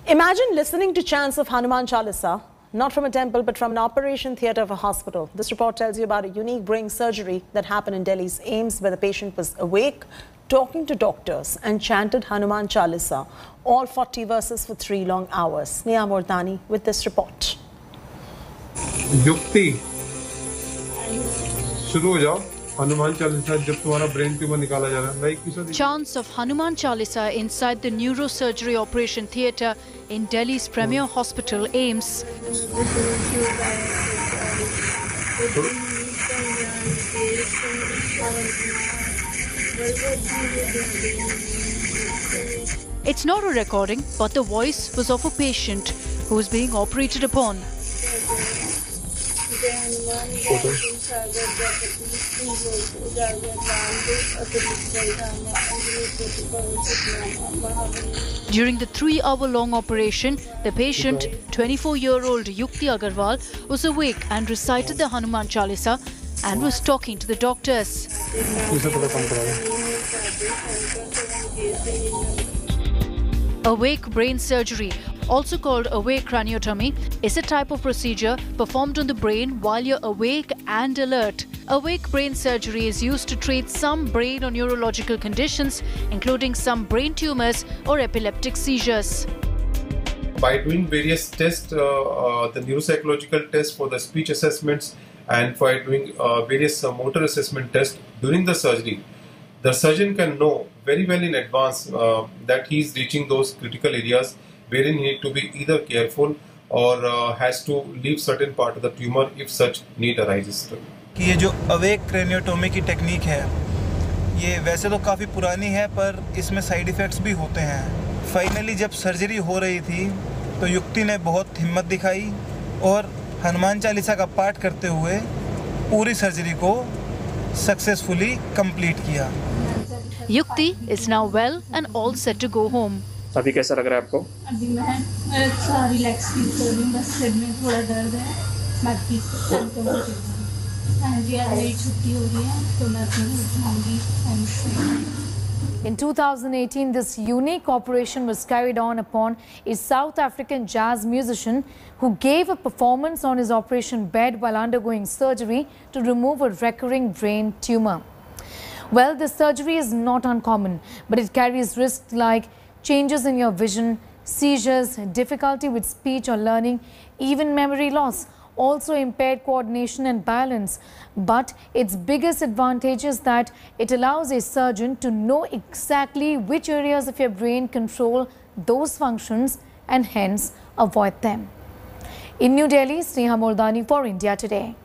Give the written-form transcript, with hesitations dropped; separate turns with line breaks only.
Imagine listening to chants of Hanuman Chalisa, not from a temple but from an operation theatre of a hospital. This report tells you about a unique brain surgery that happened in Delhi's AIIMS, where the patient was awake, talking to doctors and chanted Hanuman Chalisa, all 40 verses for 3 long hours. Sneha Mordani with this report.
युक्ति शुरू हो जाओ. Hanuman Chalisa जब तुम्हारा brain tumor निकाला जा रहा है.
Chants of Hanuman Chalisa inside the neurosurgery operation theatre in Delhi's premier hospital, AIIMS. It's not a recording, but the voice was of a patient who was being operated upon. During the 3-hour-long operation, the patient, 24-year-old Yukti Agarwal, was awake and recited the Hanuman Chalisa and was talking to the doctors. Awake brain surgery, also called awake craniotomy, is a type of procedure performed on the brain while you're awake and alert. Awake brain surgery is used to treat some brain or neurological conditions, including some brain tumors or epileptic seizures.
By doing various tests, the neuropsychological tests for the speech assessments and by doing various motor assessment tests during the surgery, the surgeon can know very well in advance that he is reaching those critical areas wherein he needs to be either careful or has to leave certain part of the tumor if such need arises.
कि ये जो awake craniotomy की technique है, ये वैसे तो काफ़ी पुरानी है पर इसमें साइड इफ़ेक्ट्स भी होते हैं. फाइनली जब सर्जरी हो रही थी तो युक्ति ने बहुत हिम्मत दिखाई और हनुमान चालीसा का पाठ करते हुए पूरी सर्जरी को सक्सेसफुली कंप्लीट किया.
Yukti is now well and all set to go home.
अभी कैसा लग रहा है आपको?
अभी मैं अच्छा रिलैक्स फील कर रही हूँ, बस सिर में थोड़ा दर्द है, बाकी शांत हो गई. जी आज मेरी छुट्टी हो गई है तो मैं अपने घर जाऊँगी.
In 2018, this unique operation was carried on upon a South African jazz musician who gave a performance on his operation bed while undergoing surgery to remove a recurring brain tumor. Well, this surgery is not uncommon, but it carries risks like changes in your vision, seizures, difficulty with speech or learning, even memory loss, also impaired coordination and balance. But its biggest advantage is that it allows a surgeon to know exactly which areas of your brain control those functions and hence avoid them. In New Delhi, Sneha Mordani for India Today.